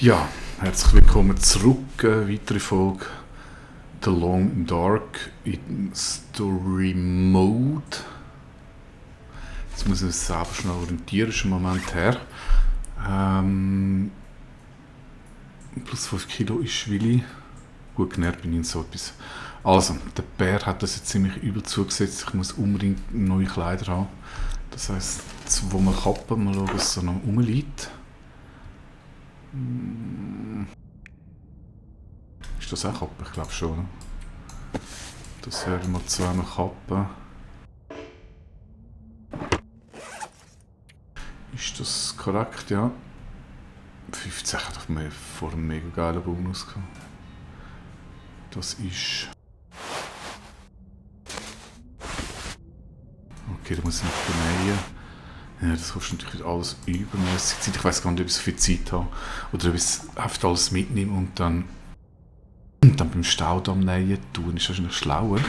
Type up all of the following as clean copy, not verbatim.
Ja, herzlich willkommen zurück. Weitere Folge The Long Dark in Story Mode. Jetzt muss ich mich selber schnell orientieren, ist ein Moment her. Plus 5 Kilo ist Willi. Gut genährt bin ich in so etwas. Also, der Bär hat das jetzt ziemlich übel zugesetzt. Ich muss unbedingt neue Kleider haben. Das heisst, wo man Kappen, mal schauen, was so noch rumliegt. Ist das auch Kappe? Ich glaube schon. Oder? Das wäre mal zweimal Kappe. Ist das korrekt? Ja. 15 hat auf mir vor einem mega geilen Bonus gehabt. Das ist. Okay, da muss ich noch benähen. Ja, das kostet natürlich alles übermäßig Zeit. Ich weiß gar nicht, ob ich so viel Zeit habe. Oder ob ich einfach alles mitnehme und dann beim Staudamm nähen tun. Ist wahrscheinlich schlauer.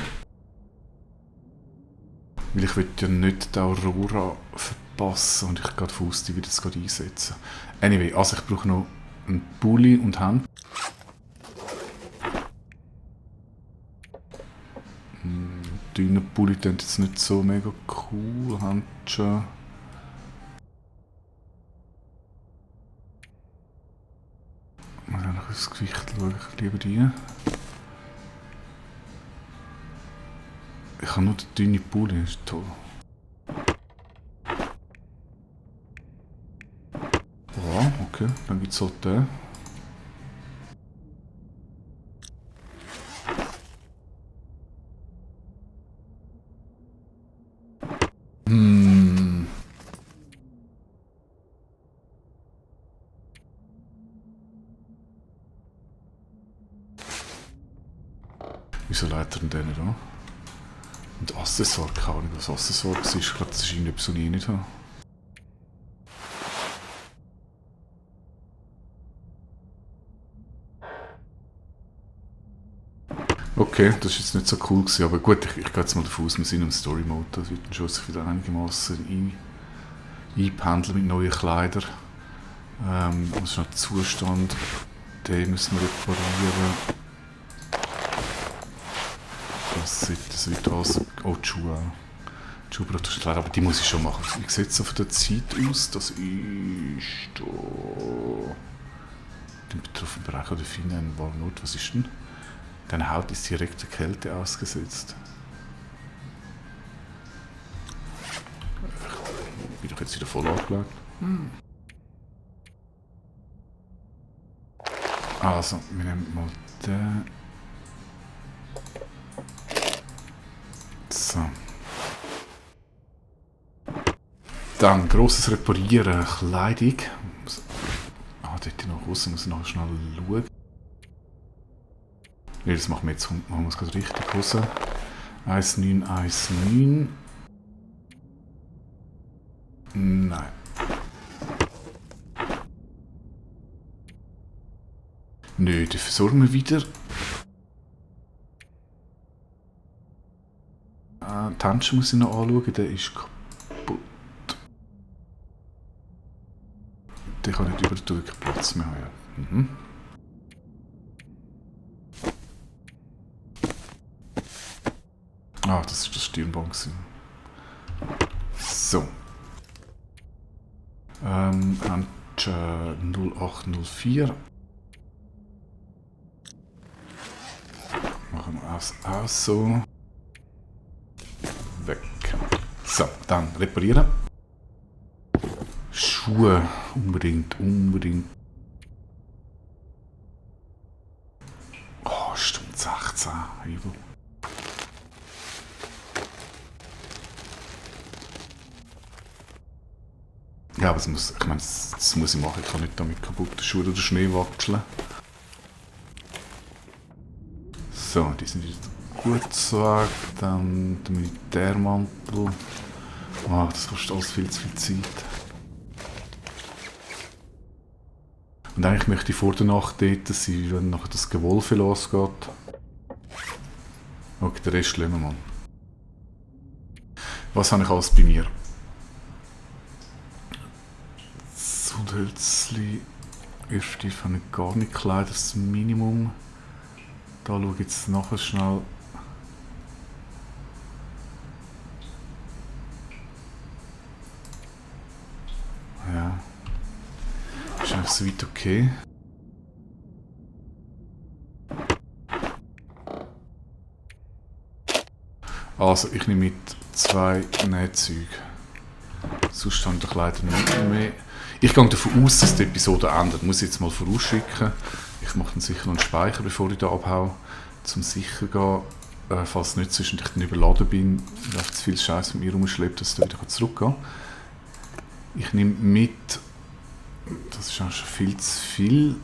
Weil ich will ja nicht die Aurora verpassen und ich gehe davon aus, die wird jetzt gerade einsetzen. Anyway, also ich brauche noch einen Pulli und Hemd. Dünner Pulli klingt jetzt nicht so mega cool. Handschuhe. Ich muss einfach aufs Gewicht schauen, ich liebe die. Ich habe nur den dünnen Pulli, das ist toll. Ja, okay, dann gibt es halt den. Wieso leitet er denn nicht an? Und Accessoire, keine Ahnung, was Accessoire ist. Ich glaube, das ist irgendetwas, was ich nicht habe. Okay, das war jetzt nicht so cool gewesen, aber gut, ich gehe jetzt mal davon aus, wir sind im Story-Mode, das wird dann schon sich wieder einigermaßen einpendeln mit neuen Kleidern. Was ist noch der Zustand? Den müssen wir reparieren. Das wird alles. Oh, die Schuhe auch. Die Schuhe braucht das Kleider, aber die muss ich schon machen. Wie sieht es auf der Zeit aus? Das ist da. Den betroffenen Bereich oder Finger in Walnut. Was ist denn? Deine Haut ist direkt der Kälte ausgesetzt. Bin doch jetzt wieder voll angelegt. Also, wir nehmen mal den. So. Dann grosses Reparieren, Kleidung. Dort noch raus, muss ich noch schnell schauen. Ne, das machen wir jetzt, machen wir es gerade richtig raus. 1919. Nein. Nö, die versorgen wir wieder. Die Handschuhe muss ich noch anschauen, der ist kaputt. Den kann ich nicht über den Platz mehr haben. Ah, das ist das Stirnband. So. Handschuhe 0804. Machen wir auch so. Weg. So, dann reparieren. Schuhe. Unbedingt. Oh, Stunde 16. Übel. Ja, aber das muss ich machen. Ich kann nicht damit kaputte Schuhe oder Schnee watscheln. So, die sind jetzt gut gesagt. Dann der Militärmantel. Ah, das kostet alles viel zu viel Zeit. Und eigentlich möchte ich vor der Nacht dort sein, wenn nachher das Gewolfe losgeht. Okay, den Rest lassen wir mal. Was habe ich alles bei mir? Sudhölzli, Erste habe ich gar nicht Kleider, das Minimum. Da schaue ich jetzt nachher schnell. Ja. Ist eigentlich soweit okay. Also, ich nehme mit 2 Nähzeuge. Sonst habe ich leider nicht mehr. Ich gehe davon aus, dass die Episode endet. Muss ich jetzt mal vorausschicken. Ich mache dann sicher noch einen Speicher, bevor ich da abhaue, zum sicher gehen. Falls nicht ist und ich dann überladen bin, weil ich zu viel Scheiß mit mir rumschleppe, dass ich da wieder zurückgehen kann. Ich nehme mit, das ist eigentlich schon viel zu viel,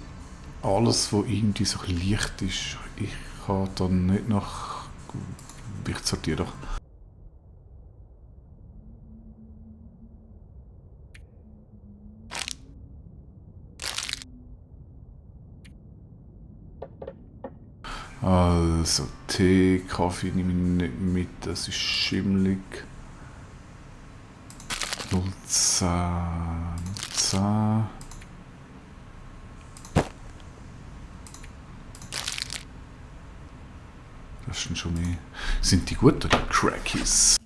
alles, was irgendwie so leicht ist. Ich kann dann nicht nach Gewicht sortieren. Also, Tee, Kaffee nehme ich nicht mit, das ist schimmelig. 010, 10. Das ist schon mehr. Sind die gut, die Crackies?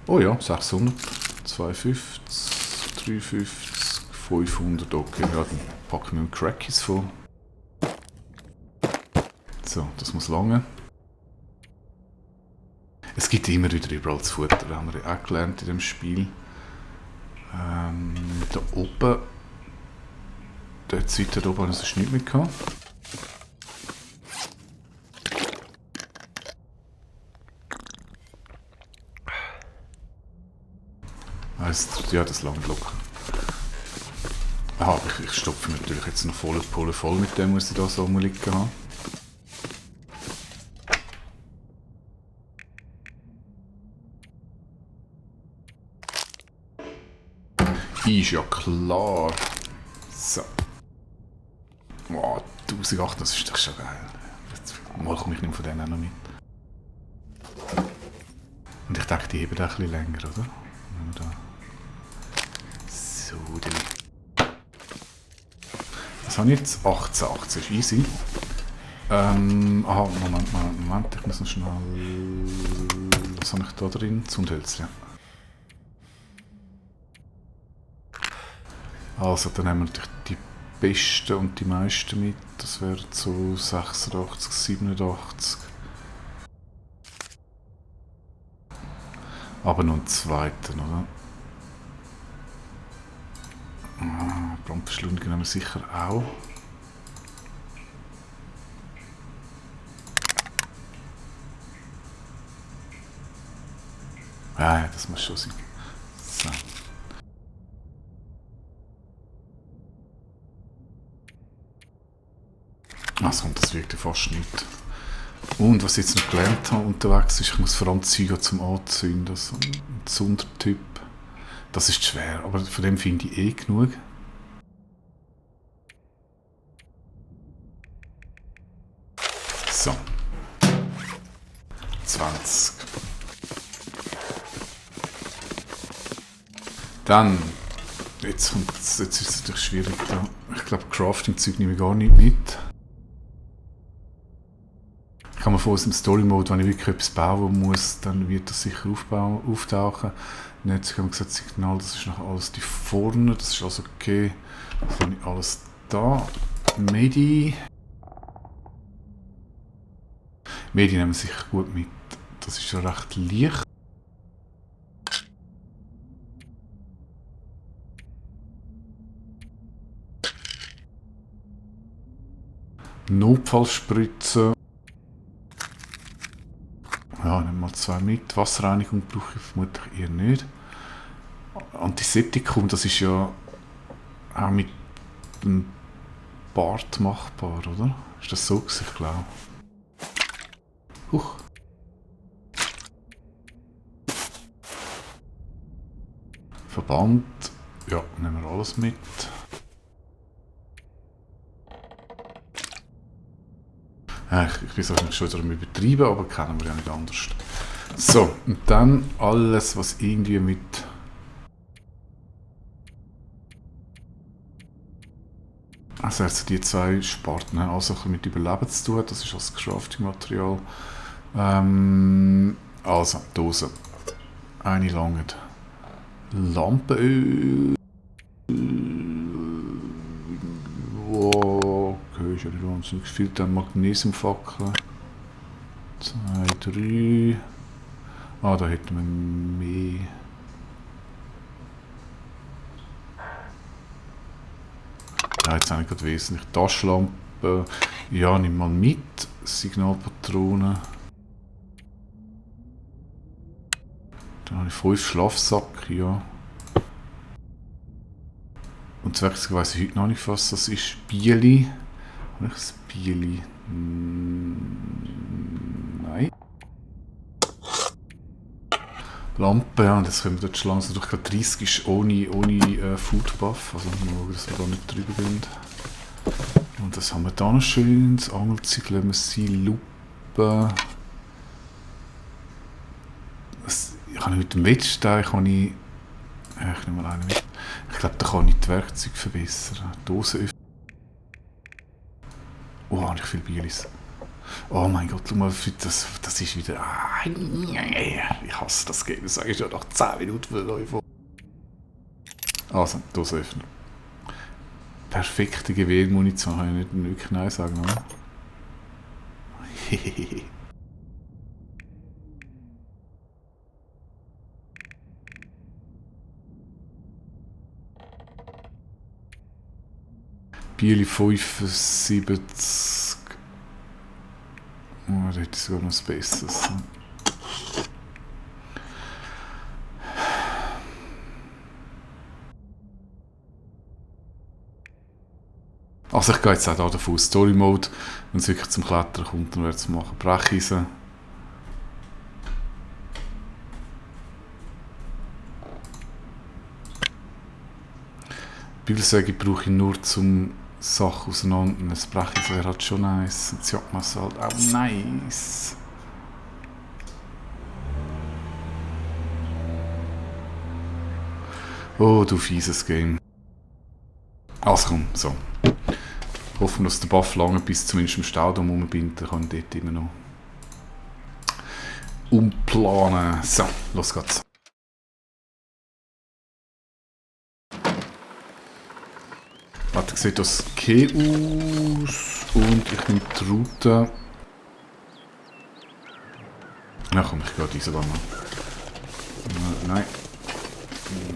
Oh ja, 600, 250, 350, 500, okay, ja, dann packen wir Crackies vor. So, das muss lange. Es gibt immer wieder überall zu Futter, das haben wir auch gelernt in dem Spiel. Da oben, der Seite da oben habe ich sonst nicht mehr gehabt. Heisst, ja, das lange locker. Aha, ich stopfe natürlich jetzt noch volle Pulle voll mit dem, was ich da so rumliegen habe. Ist ja klar. So. Wow, 1008, das ist doch schon geil. Mal komme ich nicht von denen auch noch mit. Und ich denke, die heben da ein bisschen länger, oder? Da. So, das habe ich jetzt 18, ist easy. Moment, ich muss noch schnell... Was habe ich da drin? Zündhölzchen. Also, dann haben wir natürlich die besten und die meisten mit. Das wären so 86, 87. Aber noch einen zweiten, oder? Brandbeschleuniger haben wir sicher auch. Ja, das muss schon sein. So. Also, und das wirkt ja fast nicht. Und was ich jetzt noch gelernt habe unterwegs ist, ich muss vor allem Zeug zum Anzünden. So ein Sondertyp. Das ist schwer, aber von dem finde ich eh genug. So. 20. Dann, jetzt ist es natürlich schwierig da. Ich glaube, Crafting-Zeug nehme ich gar nicht mit. Ich kann mir vorstellen, im Story-Mode, wenn ich wirklich etwas bauen muss, dann wird das sicher auftauchen. Jetzt haben wir gesagt, Signal, das ist noch alles die vorne, das ist also okay. Das habe ich alles da. Medi nehmen wir sicher gut mit. Das ist ja recht leicht. Notfallspritze. Ja, nehmen wir 2 mit. Wasserreinigung brauche ich vermutlich eher nicht. Antiseptikum, das ist ja auch mit dem Bart machbar, oder? Ist das so gewesen, ich glaube? Huch. Verband. Ja, nehmen wir alles mit. Ich bin es schon wieder übertrieben, aber kennen wir ja nicht anders. So, und dann alles, was irgendwie mit Also die zwei Sparten haben also ein bisschen mit Überleben zu tun. Das ist das Crafting-Material. Also, Dose. Eine lange Lampenöl. Wow, okay, ist ja nicht wahnsinnig viel. Dann Magnesiumfackeln. 2, 3. Ah, da hätten wir mehr. Ja, jetzt eigentlich gerade wesentlich. Taschenlampe. Ja, nimm mal mit. Signalpatronen. Dann habe ich 5 Schlafsack, ja. Und zuerst weiss ich heute noch nicht, was das ist. Bieli. Habe ich das Bieli? Nein. Lampe, ja, das können wir dort schon langsam durch. 30 ist ohne Food Buff, also mal schauen, dass wir da nicht drüber gehen. Und das haben wir da noch schön. Das Angelzeug lassen wir sein. Lupe. Ich habe mit dem Wettstein, ich nehme mal einen mit. Ich glaube, da kann ich die Werkzeuge verbessern. Dose öffnen. Oh, habe ich viel Bielis. Oh mein Gott, schau mal, das ist wieder... ich hasse das Game, das sage ich ja nach 10 Minuten für euch. Also, Dose öffnen. Perfekte Gewehrmunition, kann ich nicht wirklich Nein sagen, oder? Bieli 75. Oh, da hätte ich sogar noch ein besseres. Also ich gehe jetzt auch hier davon aus, Story Mode, wenn es wirklich zum Klettern kommt, dann werde ich es machen. Brecheisen. Bibelsäge brauche ich nur zum Sachen auseinander. Das Brecheisen wäre halt schon nice. Und das Jagdmesser halt auch nice. Oh, du fieses Game. Also komm, so. Hoffen, dass der Buff lange bis zumindest im Staudamm rumbinden kann, dort immer noch umplanen. So, los geht's. Warte, sieht das okay aus und ich nehme die Route. Na komm, ich gehe diese mal. Nein.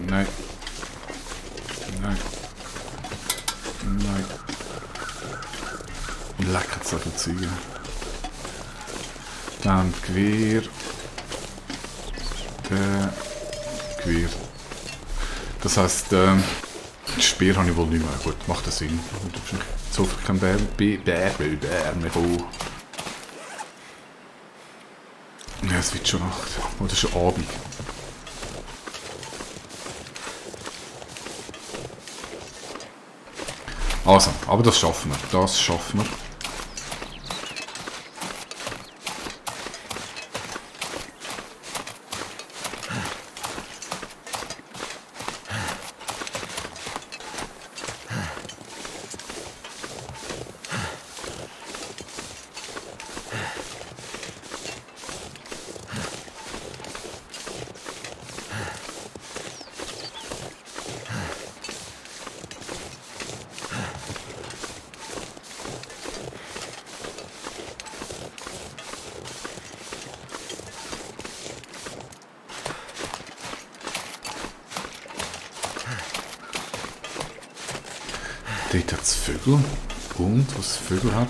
Nein. Nein. Nein. Lecker so viele Züge. Dann Gewehr. Gewehr. Das heisst, Speer habe ich wohl nicht mehr. Gut, macht das Sinn. Jetzt hoffe ich kein Bär mehr kommen. Ja, es wird schon Nacht. Oder schon Abend. Also, aber das schaffen wir. Das schaffen wir. Dort hat es Vögel. Und was Vögel hat,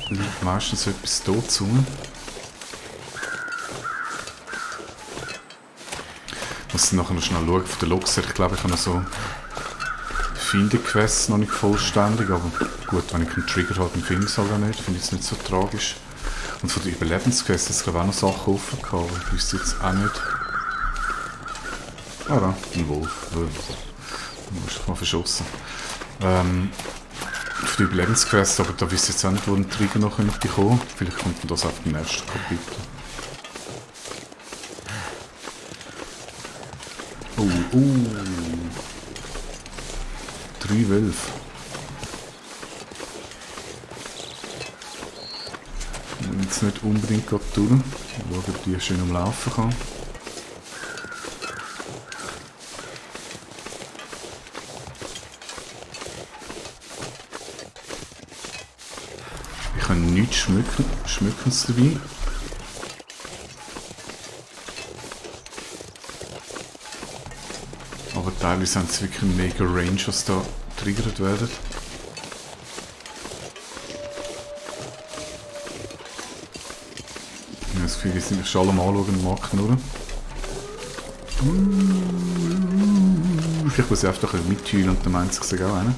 liegt meistens etwas dazu. Ich muss nachher noch schnell schauen von der Luchser. Ich glaube, ich habe noch so Finde-Quests noch nicht vollständig, aber gut, wenn ich einen Trigger habe, dann finde ich es halt auch nicht. Finde ich es nicht so tragisch. Und von den Überlebensquests ist glaube ich auch noch Sachen offen gehabt, aber ich wüsste jetzt auch nicht. Ah da, ein Wolf. Du hast mal verschossen. Auf die Überlebensquest, aber da wüsste ich jetzt auch nicht, wo ein Trigger noch könnte kommen. Vielleicht kommt das auf dem nächsten Kapitel. 3 Wölfe. Ich will jetzt nicht unbedingt durch. Schauen, ob die schön umlaufen kann. Ich habe nichts Schmückendes dabei. Aber teilweise haben sie wirklich einen mega Range, was da triggert werden. Ich habe das Gefühl, ich sind mich schon alle mal anschauen und mag nur. Vielleicht muss ich einfach ein bisschen mitheulen und dann meint es sich auch einer.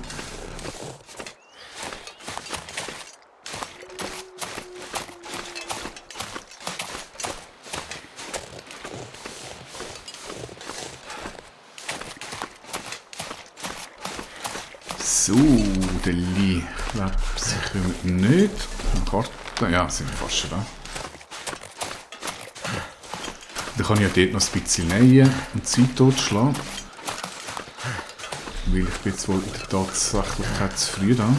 So, der Lee. Ich glaube, sie kommen nicht. Karte. Ja, sind wir fast schon da. Dann kann ich ja dort noch ein bisschen nähen und Zeit totschlagen. Weil ich bin jetzt wohl in der Tatsächlichkeit zu früh da.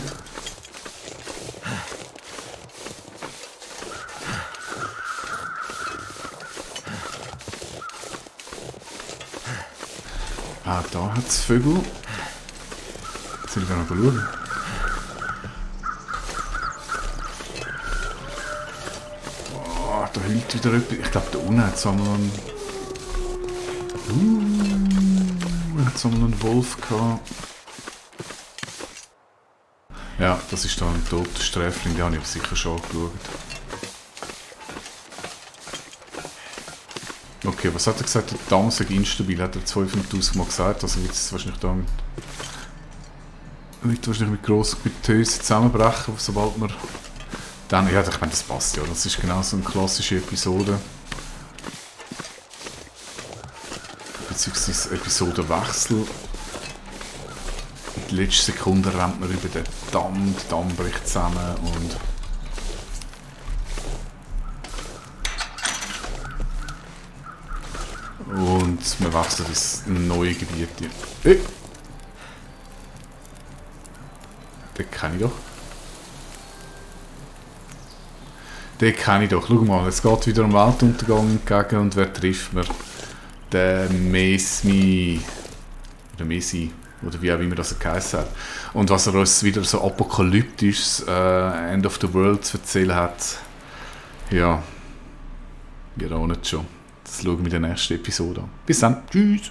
Ah, da hat es Vögel. Jetzt will ich noch schauen. Oh, da hüllt wieder etwas. Ich glaube, da unten hat es einmal einen Wolf gehabt. Ja, das ist da ein toter Sträfling, den habe ich sicher schon angeschaut. Okay, was hat er gesagt? Der Damm sei instabil, hat er 2.000 Mal gesagt, also wird es wahrscheinlich da mit grossen Getöse zusammenbrechen, sobald wir dann, ja, ich meine, das passt ja, das ist genau so eine klassische Episode. Beziehungsweise Episodenwechsel. In der letzten Sekunde rennt man über den Damm, der Damm bricht zusammen und wir wechseln ins neue Gebiet. Hey. Den kenne ich doch. Den kenne ich doch. Schau mal, es geht wieder am Weltuntergang entgegen und wer trifft mir? Der Mesmi. Oder Mesi. Oder wie auch immer das geheißen hat. Und was er uns wieder so apokalyptisches End of the World zu erzählen hat, ja, wir ahnen es schon. Das schauen wir in der nächsten Episode an. Bis dann. Tschüss.